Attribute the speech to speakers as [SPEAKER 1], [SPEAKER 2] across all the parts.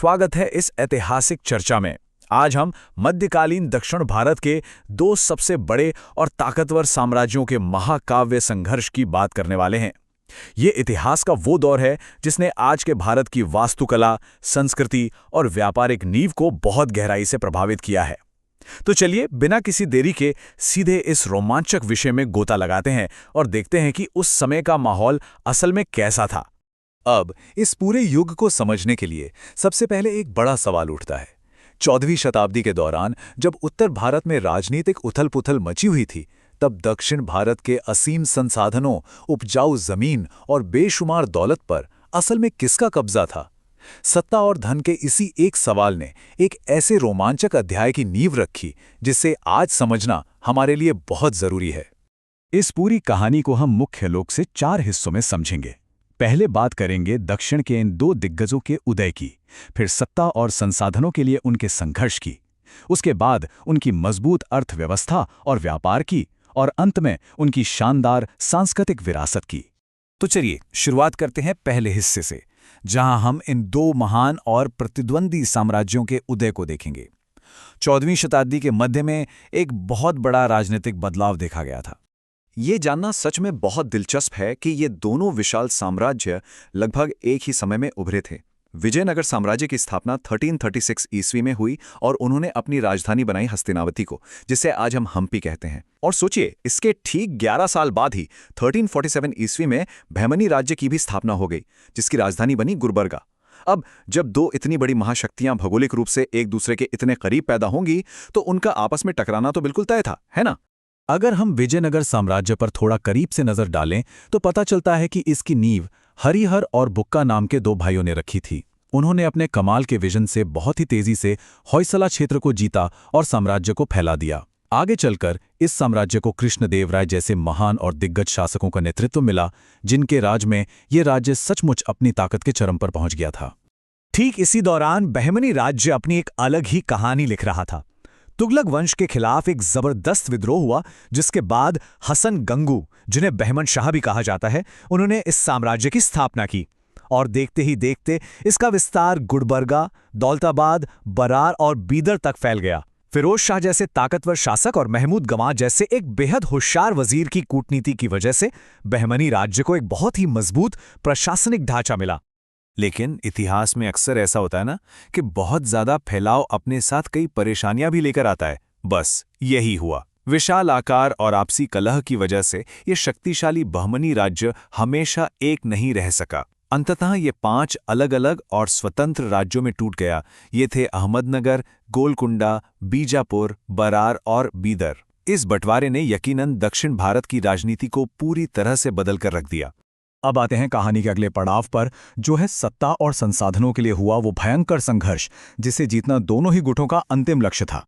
[SPEAKER 1] स्वागत है इस ऐतिहासिक चर्चा में। आज हम मध्यकालीन दक्षिण भारत के दो सबसे बड़े और ताकतवर साम्राज्यों के महाकाव्य संघर्ष की बात करने वाले हैं। ये इतिहास का वो दौर है जिसने आज के भारत की वास्तुकला, संस्कृति और व्यापारिक नींव को बहुत गहराई से प्रभावित किया है। तो चलिए बिना किसी देरी के सीधे इस रोमांचक विषय में गोता लगाते हैं और देखते हैं कि उस समय का माहौल असल में कैसा था।
[SPEAKER 2] अब इस पूरे युग को समझने के लिए सबसे पहले एक बड़ा सवाल उठता है। 14वीं शताब्दी के दौरान जब उत्तर भारत में राजनीतिक उथल-पुथल मची हुई थी, तब दक्षिण भारत के असीम संसाधनों, उपजाऊ जमीन और बेशुमार दौलत पर असल में किसका कब्जा था? सत्ता और धन के इसी एक सवाल ने एक ऐसे रोमांचक अध्याय की नींव रखी जिसे आज समझना हमारे लिए बहुत जरूरी है।
[SPEAKER 1] इस पूरी कहानी को हम मुख्य लोक से 4 हिस्सों में समझेंगे। पहले बात करेंगे दक्षिण के इन दो दिग्गजों के उदय की, फिर सत्ता और संसाधनों के लिए उनके संघर्ष की, उसके बाद उनकी मजबूत अर्थव्यवस्था और व्यापार की, और अंत में उनकी शानदार सांस्कृतिक विरासत की।
[SPEAKER 2] तो चलिए शुरुआत करते हैं पहले हिस्से से, जहां हम इन दो महान और प्रतिद्वंदी साम्राज्यों के उदय को देखेंगे। 14वीं शताब्दी के मध्य में एक बहुत बड़ा राजनीतिक बदलाव देखा गया था। ये जानना सच में बहुत दिलचस्प है कि ये दोनों विशाल साम्राज्य लगभग एक ही समय में उभरे थे। विजयनगर साम्राज्य की स्थापना 1336 ईस्वी में हुई और उन्होंने अपनी राजधानी बनाई हस्तिनावती को, जिसे आज हम हम्पी कहते हैं। और सोचिए, इसके ठीक 11 साल बाद ही 1347 ईस्वी में बहमनी राज्य की भी स्थापना हो गई, जिसकी राजधानी बनी गुलबर्गा। अब जब दो इतनी बड़ी महाशक्तियां भौगोलिक रूप से एक दूसरे के इतने करीब पैदा होंगी, तो उनका आपस में टकराना तो बिल्कुल तय था, है ना?
[SPEAKER 1] अगर हम विजयनगर साम्राज्य पर थोड़ा करीब से नजर डालें तो पता चलता है कि इसकी नींव हरिहर और बुक्का नाम के दो भाइयों ने रखी थी। उन्होंने अपने कमाल के विजन से बहुत ही तेजी से होयसला क्षेत्र को जीता और साम्राज्य को फैला दिया। आगे चलकर इस साम्राज्य को कृष्णदेव राय जैसे महान और दिग्गज शासकों का नेतृत्व मिला, जिनके राज में ये राज्य सचमुच अपनी ताकत के चरम पर पहुंच गया था।
[SPEAKER 3] ठीक इसी दौरान बहमनी राज्य अपनी एक अलग ही कहानी लिख रहा था। तुगलक वंश के खिलाफ एक जबरदस्त विद्रोह हुआ, जिसके बाद हसन गंगू, जिन्हें बहमन शाह भी कहा जाता है, उन्होंने इस साम्राज्य की स्थापना की। और देखते ही देखते इसका विस्तार गुलबर्गा, दौलताबाद, बरार और बीदर तक फैल गया। फिरोज शाह जैसे ताकतवर शासक और महमूद गवाह जैसे एक बेहद होशियार वजीर की कूटनीति की वजह से बहमनी राज्य को एक बहुत ही मजबूत प्रशासनिक ढांचा मिला।
[SPEAKER 2] लेकिन इतिहास में अक्सर ऐसा होता है ना कि बहुत ज्यादा फैलाव अपने साथ कई परेशानियां भी लेकर आता है। बस यही हुआ। विशाल आकार और आपसी कलह की वजह से ये शक्तिशाली बहमनी राज्य हमेशा एक नहीं रह सका। अंततः ये 5 अलग-अलग और स्वतंत्र राज्यों में टूट गया। ये थे अहमदनगर, गोलकुंडा, बीजापुर, बरार और बीदर। इस बंटवारे ने यकीनन दक्षिण भारत की राजनीति को पूरी तरह से बदल कर रख दिया।
[SPEAKER 1] अब आते हैं कहानी के अगले पड़ाव पर, जो है सत्ता और संसाधनों के लिए हुआ वो भयंकर संघर्ष, जिसे जीतना दोनों ही गुटों का अंतिम लक्ष्य था।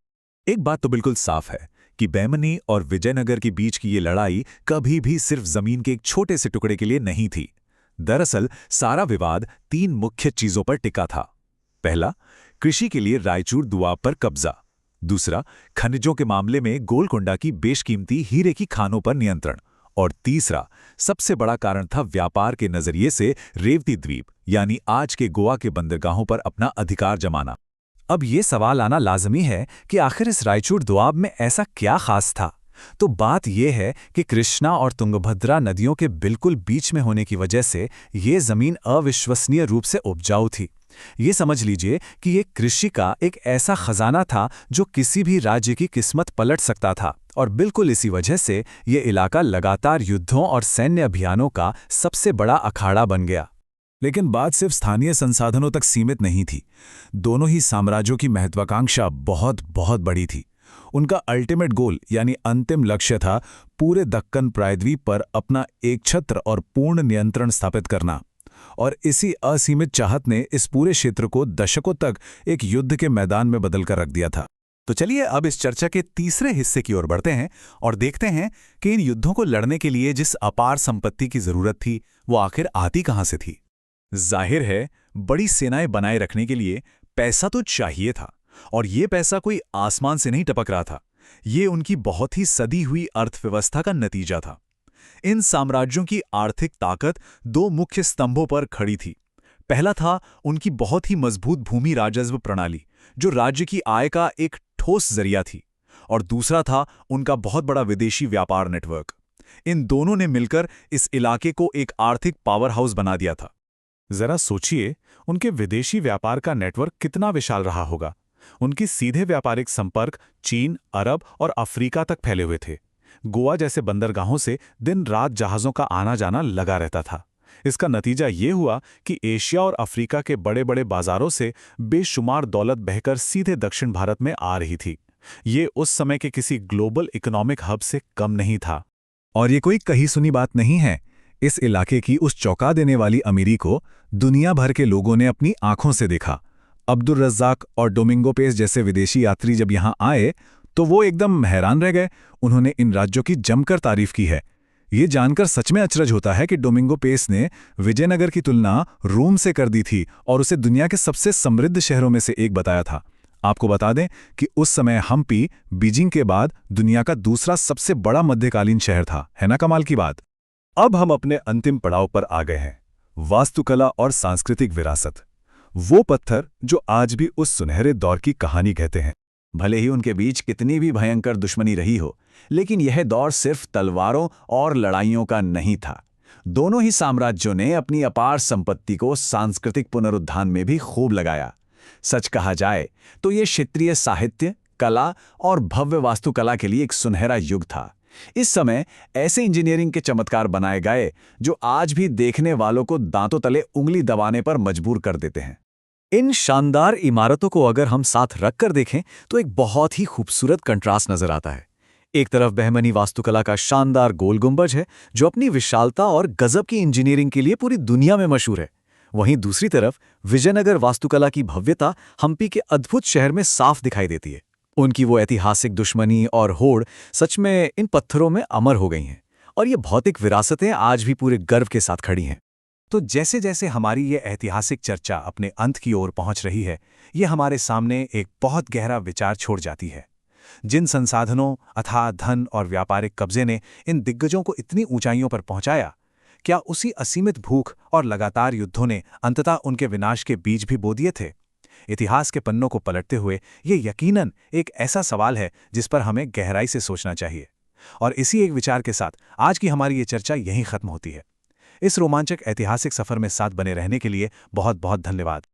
[SPEAKER 2] एक बात तो बिल्कुल साफ है कि बहमनी और विजयनगर के बीच की ये लड़ाई कभी भी सिर्फ जमीन के एक छोटे से टुकड़े के लिए नहीं थी। दरअसल सारा विवाद 3 मुख्य चीजों पर टिका था। पहला, कृषि के लिए रायचूर दुआब पर कब्जा। दूसरा, खनिजों के मामले में गोलकुंडा की बेशकीमती हीरे की खानों पर नियंत्रण। और तीसरा, सबसे बड़ा कारण था व्यापार के नजरिए से रेवती द्वीप यानी आज के गोवा के बंदरगाहों पर अपना अधिकार जमाना।
[SPEAKER 3] अब ये सवाल आना लाजमी है कि आखिर इस रायचूर दोआब में ऐसा क्या खास था? तो बात यह है कि कृष्णा और तुंगभद्रा नदियों के बिल्कुल बीच में होने की वजह से ये जमीन अविश्वसनीय रूप से उपजाऊ थी। ये समझ लीजिए कि ये कृषि का एक ऐसा खजाना था जो किसी भी राज्य की किस्मत पलट सकता था, और बिल्कुल इसी वजह से ये इलाका लगातार युद्धों और सैन्य अभियानों का सबसे बड़ा अखाड़ा बन गया।
[SPEAKER 2] लेकिन बात सिर्फ स्थानीय संसाधनों तक सीमित नहीं थी। दोनों ही साम्राज्यों की महत्वाकांक्षा बहुत बहुत बड़ी थी। उनका अल्टीमेट गोल यानी अंतिम लक्ष्य था पूरे दक्कन प्रायद्वीप पर अपना एकछत्र और पूर्ण नियंत्रण स्थापित करना। और इसी असीमित चाहत ने इस पूरे क्षेत्र को दशकों तक एक युद्ध के मैदान में बदल कर रख दिया था।
[SPEAKER 3] तो चलिए अब इस चर्चा के तीसरे हिस्से की ओर बढ़ते हैं और देखते हैं कि इन युद्धों को लड़ने के लिए जिस अपार संपत्ति की जरूरत थी, वो आखिर आती कहां से थी।
[SPEAKER 1] जाहिर है, बड़ी सेनाएं बनाए रखने के लिए पैसा तो चाहिए था, और ये पैसा कोई आसमान से नहीं टपक रहा था। ये उनकी बहुत ही सदी हुई अर्थव्यवस्था का नतीजा था। इन साम्राज्यों की आर्थिक ताकत 2 मुख्य स्तंभों पर खड़ी थी।
[SPEAKER 3] पहला था उनकी बहुत ही मजबूत भूमि राजस्व प्रणाली, जो राज्य की आय का एक ठोस जरिया थी, और दूसरा था उनका बहुत बड़ा विदेशी व्यापार नेटवर्क। इन दोनों ने मिलकर इस इलाके को एक आर्थिक पावर हाउस बना दिया था।
[SPEAKER 4] जरा सोचिए, उनके विदेशी व्यापार का नेटवर्क कितना विशाल रहा होगा। उनकी सीधे व्यापारिक संपर्क चीन, अरब और अफ्रीका तक फैले हुए थे। गोवा जैसे बंदरगाहों से दिन रात जहाज़ों का आना जाना लगा रहता था। इसका नतीजा ये हुआ कि एशिया और अफ्रीका के बड़े बड़े बाजारों से बेशुमार दौलत बहकर सीधे दक्षिण भारत में आ रही थी। ये उस समय के किसी ग्लोबल इकोनॉमिक हब से कम नहीं था।
[SPEAKER 3] और ये कोई कही सुनी बात नहीं है। इस इलाके की उस चौंका देने वाली अमीरी को दुनिया भर के लोगों ने अपनी आंखों से देखा। अब्दुल रज़्ज़ाक और डोमिंगो पेस जैसे विदेशी यात्री जब यहाँ आए तो वो एकदम हैरान रह गए। उन्होंने इन राज्यों की जमकर तारीफ की है। ये जानकर सच में अचरज होता है कि डोमिंगो पेस ने विजयनगर की तुलना रोम से कर दी थी और उसे दुनिया के सबसे समृद्ध शहरों में से एक बताया था। आपको बता दें कि उस समय हम्पी बीजिंग के बाद दुनिया का दूसरा सबसे बड़ा मध्यकालीन शहर था। है ना कमाल की बात। अब हम अपने अंतिम पड़ाव पर आ गए हैं, वास्तुकला और सांस्कृतिक विरासत। वो पत्थर जो आज भी उस सुनहरे दौर की कहानी कहते हैं।
[SPEAKER 1] भले ही उनके बीच कितनी भी भयंकर दुश्मनी रही हो, लेकिन यह दौर सिर्फ तलवारों और लड़ाइयों का नहीं था। दोनों ही साम्राज्यों ने अपनी अपार संपत्ति को सांस्कृतिक पुनरुत्थान में भी खूब लगाया। सच कहा जाए तो ये क्षेत्रीय साहित्य, कला और भव्य वास्तुकला के लिए एक सुनहरा युग था। इस समय ऐसे इंजीनियरिंग के चमत्कार बनाए गए जो आज भी देखने वालों को दांतों तले उंगली दबाने पर मजबूर कर देते हैं।
[SPEAKER 3] इन शानदार इमारतों को अगर हम साथ रखकर देखें तो एक बहुत ही खूबसूरत कंट्रास्ट नजर आता है। एक तरफ बहमनी वास्तुकला का शानदार गोल गुंबज है जो अपनी विशालता और गजब की इंजीनियरिंग के लिए पूरी दुनिया में मशहूर है। वहीं दूसरी तरफ विजयनगर वास्तुकला की भव्यता हम्पी के अद्भुत शहर में साफ दिखाई देती है। उनकी वो ऐतिहासिक दुश्मनी और होड़ सच में इन पत्थरों में अमर हो गई हैं, और ये भौतिक विरासतें आज भी पूरे गर्व के साथ खड़ी हैं। तो जैसे जैसे हमारी ये ऐतिहासिक चर्चा अपने अंत की ओर पहुंच रही है, ये हमारे सामने एक बहुत गहरा विचार छोड़ जाती है। जिन संसाधनों, अथाह धन और व्यापारिक कब्जे ने इन दिग्गजों को इतनी ऊंचाइयों पर पहुंचाया, क्या उसी असीमित भूख और लगातार युद्धों ने अंततः उनके विनाश के बीज भी बो दिए थे? इतिहास के पन्नों को पलटते हुए ये यकीनन एक ऐसा सवाल है जिस पर हमें गहराई से सोचना चाहिए। और इसी एक विचार के साथ आज की हमारी ये चर्चा यहीं खत्म होती है। इस रोमांचक ऐतिहासिक सफर में साथ बने रहने के लिए बहुत बहुत धन्यवाद।